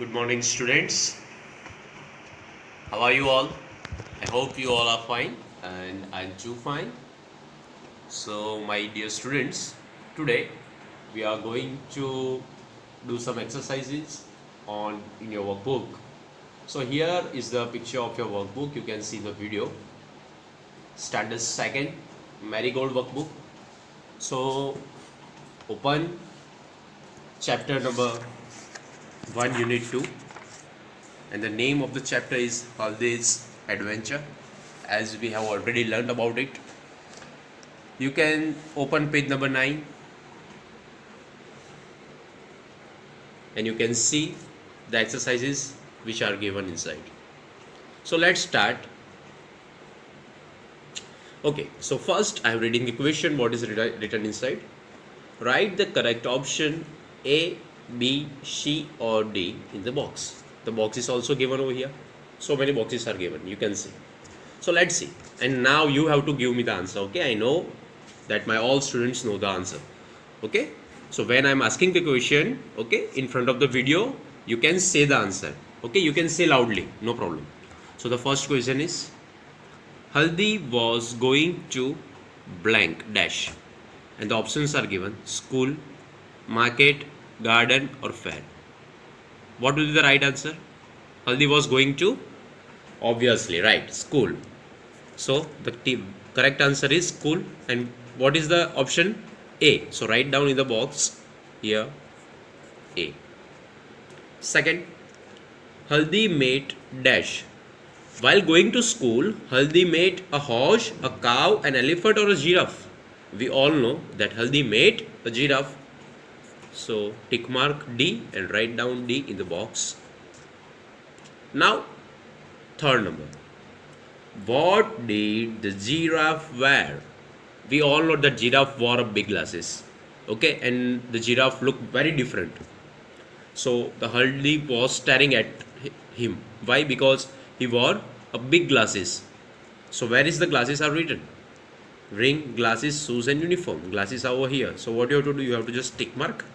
Good morning, students. How are you all? I hope you all are fine, and I'm too fine. So, my dear students, today we are going to do some exercises on in your workbook. So, here is the picture of your workbook. You can see the video. Standard second marigold workbook. So, open chapter number 1, unit 2. And the name of the chapter is Haldi's Adventure, as we have already learned about it. You can open page number 9 and you can see the exercises which are given inside. So let's start. Okay, so first I am reading the question. What is written inside? Write the correct option A, B, C or D in the box. The box is also given over here. So many boxes are given, you can see. So let's see. And now you have to give me the answer. Okay, I know that my all students know the answer. Okay, so when I'm asking the question, okay, in front of the video, you can say the answer. Okay, you can say loudly, no problem. So the first question is, Haldi was going to blank dash, and the options are given: school, market, garden or fair. What will be the right answer? Haldi was going to, obviously, right, school. So the correct answer is school. And what is the option? A. So write down in the box here A. Second, Haldi met dash. While going to school, Haldi met a horse, a cow, an elephant or a giraffe. We all know that Haldi met a giraffe. So tick mark D and write down D in the box. Now, third number. What did the giraffe wear? We all know that giraffe wore big glasses. Okay, and the giraffe looked very different. So the Haldi was staring at him. Why? Because he wore a big glasses. So where is the glasses are written? Ring, glasses, shoes and uniform. Glasses are over here. So what you have to do? You have to just tick mark.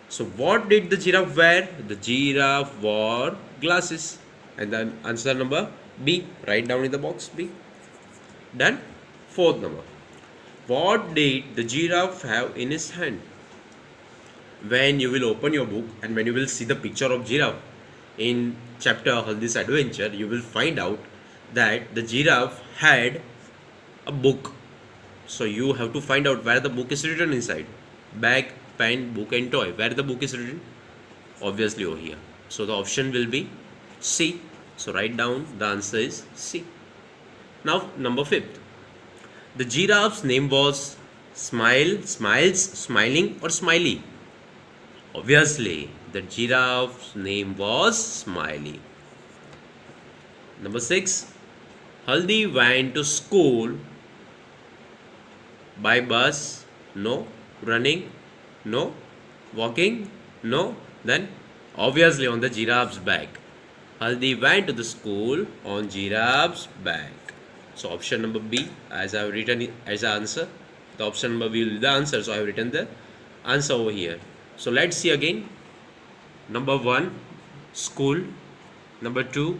So what did the giraffe wear? The giraffe wore glasses. And then answer number B. Write down in the box B. Done. Fourth number. What did the giraffe have in his hand? When you will open your book and when you will see the picture of giraffe in chapter Haldi's Adventure, you will find out that the giraffe had a book. So you have to find out where the book is written inside. Bag, pen, book and toy. Where the book is written? Obviously over here. So the option will be C. So write down the answer is C. Now number 5th. The giraffe's name was Smile, Smiles, Smiling or Smiley. Obviously the giraffe's name was Smiley. Number 6. Haldi went to school by bus. No. Running. No. Walking. No. Then obviously on the giraffe's back. Haldi went to the school on giraffe's back. So option number B, as I have written it as an answer. The option number B will be the answer. So I have written the answer over here. So let's see again. Number 1, school. Number 2,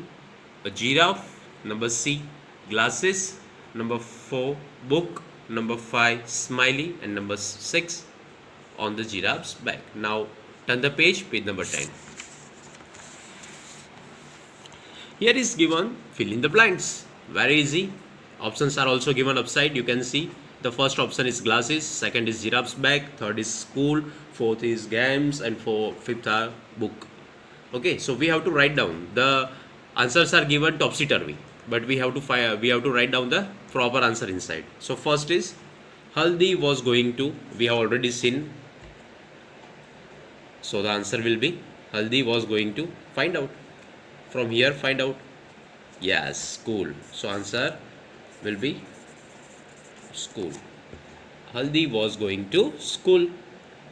a giraffe. Number C, glasses. Number 4, book. Number 5, smiley. And number 6, on the giraffe's back. Now turn the page, page number 10. Here is given fill in the blanks. Very easy. Options are also given upside. You can see the first option is glasses, second is giraffe's back, third is school, fourth is games, and fifth are book. Okay, so we have to write down. The answers are given topsy-turvy, but we have to write down the proper answer inside. So first is Haldi was going to. We have already seen. So the answer will be Haldi was going to find out. From here find out. Yes, school. So answer will be school. Haldi was going to school.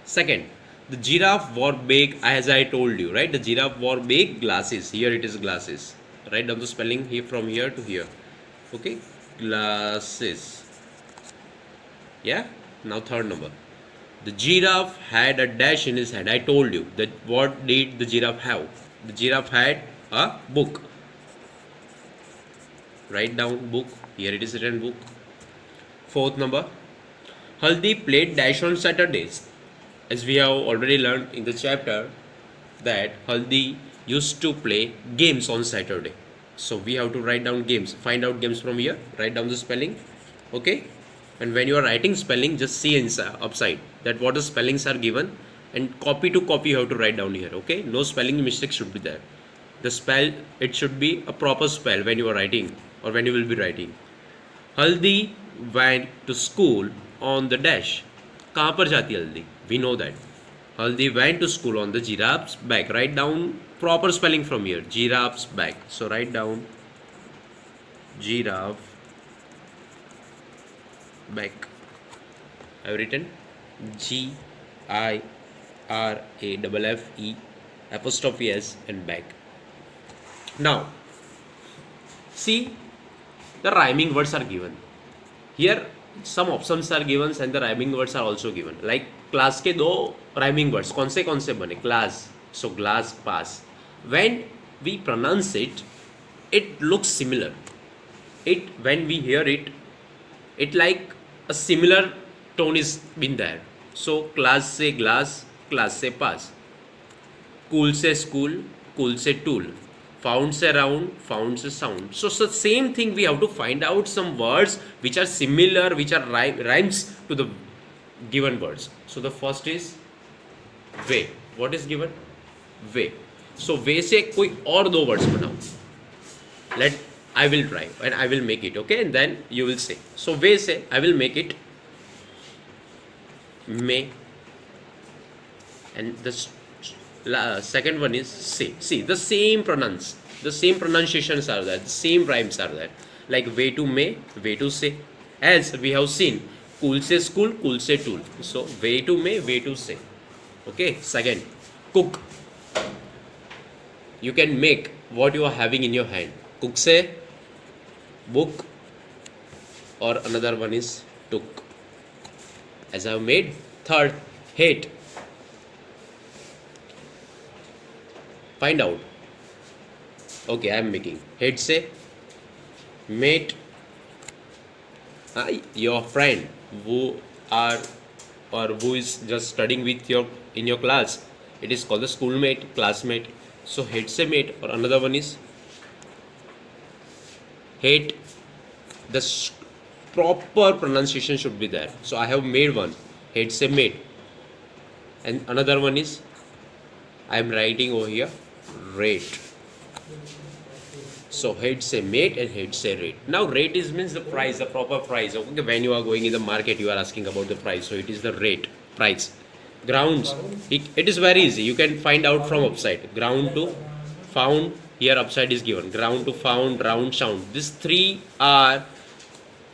Second, the giraffe wore big, as I told you, right? The giraffe wore big glasses. Here it is glasses. Write down the spelling here from here to here. Okay, glasses. Yeah. Now third number. The giraffe had a dash in his hand. I told you that what did the giraffe have? The giraffe had a book. Write down book. Here it is written book. Fourth number. Haldi played dash on Saturdays. As we have already learned in the chapter that Haldi used to play games on Saturday. So we have to write down games. Find out games from here. Write down the spelling. Okay. And when you are writing spelling, just see inside upside that what the spellings are given, and copy to copy you have to write down here. Okay. No spelling mistakes should be there. The spell, it should be a proper spell when you are writing or when you will be writing. Haldi went to school on the dash. कहाँ पर जाती है हल्दी? We know that. Haldi went to school on the giraffe's back. Write down proper spelling from here. Giraffe's back. So write down giraffe back. I have written GIRAFFE' and back. Now see, the rhyming words are given. Here some options are given and the rhyming words are also given. Like class के दो rhyming words कौन से बने? Class, so glass, pass. When we pronounce it, it looks similar. It, when we hear it, it like a similar tone is been there. So class से glass, class से pass. Cool से school, cool से tool. Found से round, found से sound. So same thing, we have to find out some words which are similar, which are rhymes to the given words. So the first is way. What is given? Way. So way से कोई और दो words बनाओ. Let I will try and I will make it. Okay, and then you will say. So way से I will make it may, and the second one is say. See, the same pronunciations are there, the same rhymes are there. Like way to may, way to say. As we have seen, cool say school, cool say tool. So way to may, way to say. Okay. Second, cook. You can make what you are having in your hand. Cook say book, or another one is took. As I have made. Third, hate. Find out. Okay, I am making. Hate say mate. Your friend who are or who is just studying with your in your class, it is called the schoolmate, classmate. So hate say mate, or another one is hate. The proper pronunciation should be there. So I have made one. Hate say mate. And another one is, I am writing over here, rate. So hate say mate and hate say rate. Now rate is means the price, the proper price. Okay, when you are going in the market, you are asking about the price. So it is the rate, price. Grounds, it is very easy. You can find out from upside. Ground to found, here upside is given. Ground to found, round, sound. These three are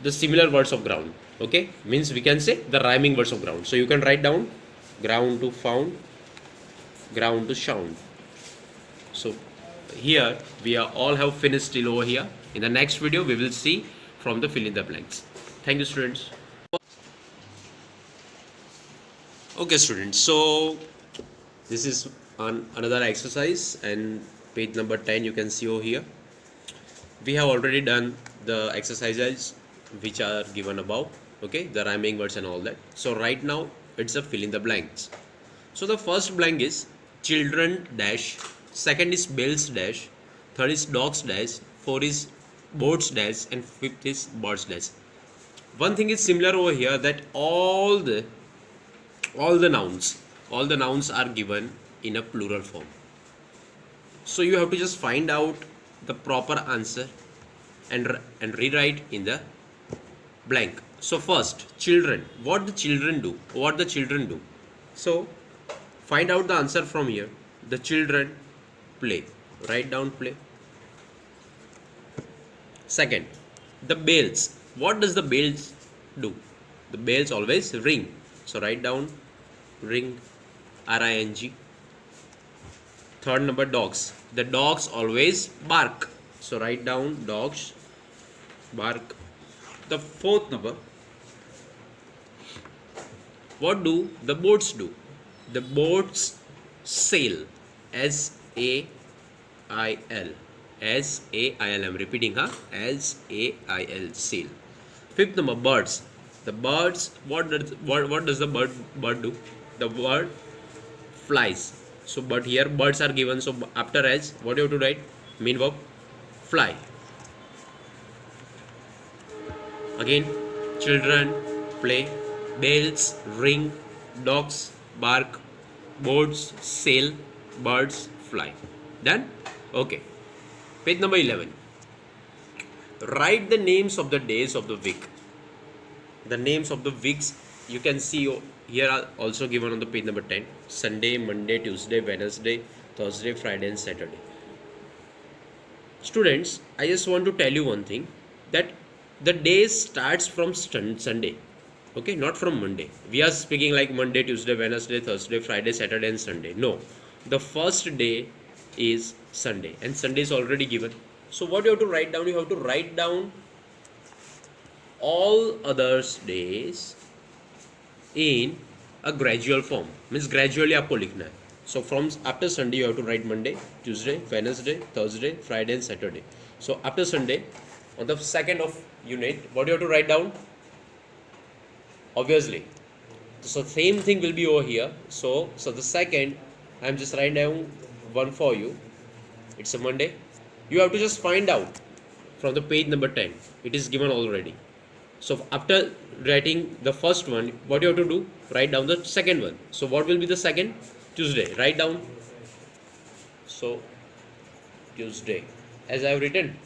the similar words of ground. Okay, means we can say the rhyming words of ground. So you can write down ground to found, ground to sound. So here we are all have finished till over here. In the next video we will see from the fill in the blanks. Thank you, students. Okay, students, so this is another exercise, and page number 10 you can see over here. We have already done the exercises which are given above. Okay, the rhyming words and all that. So right now it's a fill in the blanks. So the first blank is children dash, second is bells dash, third is dogs dash, fourth is boats dash, and fifth is birds dash. One thing is similar over here, that all the nouns are given in a plural form. So you have to just find out the proper answer and rewrite in the blank. So first, children. What the children do? So find out the answer from here. The children play. Write down play. Second, the bells. What does the bells do? The bells always ring. So write down ring, R-I-N-G. Third number, dogs. The dogs always bark. So write down dogs, bark. The fourth number, what do the boats do? The boats sail, S-A-I-L. S-A-I-L. S-A-I-L. I'm repeating, huh? S-A-I-L. Sail. Fifth number, birds. The birds, what does the bird do? The bird flies. So, but here birds are given. So, after S, what you have to write? Main verb, fly. Again, children play, bells ring, dogs bark, boats sail, birds fly. Done? Okay. Page number 11. Write the names of the days of the week. The names of the weeks you can see here are also given on the page number 10. Sunday, Monday, Tuesday, Wednesday, Thursday, Friday and Saturday. Students, I just want to tell you one thing, that the day starts from Sunday, okay, not from Monday. We are speaking like Monday, Tuesday, Wednesday, Thursday, Friday, Saturday and Sunday. No, the first day is Sunday and Sunday is already given. So what you have to write down? You have to write down all others days in a gradual form, means gradually आपको लिखना है. So from after Sunday you have to write Monday, Tuesday, Wednesday, Thursday, Friday and Saturday. So after Sunday, on the second of unit, what you have to write down? Obviously, so same thing will be over here. So the second, I'm just writing down one for you. It's a Monday. You have to just find out from the page number 10. It is given already. So after writing the first one, what you have to do? Write down the second one. So what will be the second? Tuesday. Write down. So Tuesday, as I have written.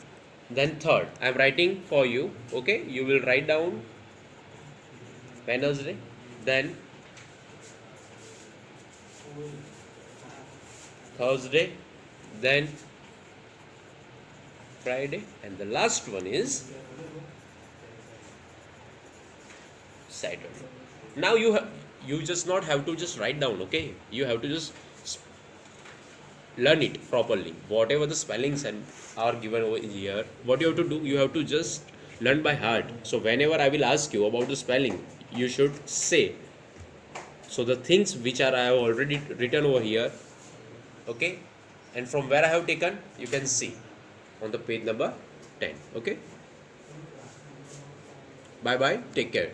Then third, I am writing for you. Okay, you will write down Wednesday. Then Thursday. Then Friday, and the last one is Saturday. Now you just not have to just write down, okay? You have to just learn it properly. Whatever the spellings and are given over here, what you have to do, you have to just learn by heart. So whenever I will ask you about the spelling, you should say. So the things which are I have already written over here, okay, and from where I have taken, you can see on the page number 10. Okay, bye bye, take care.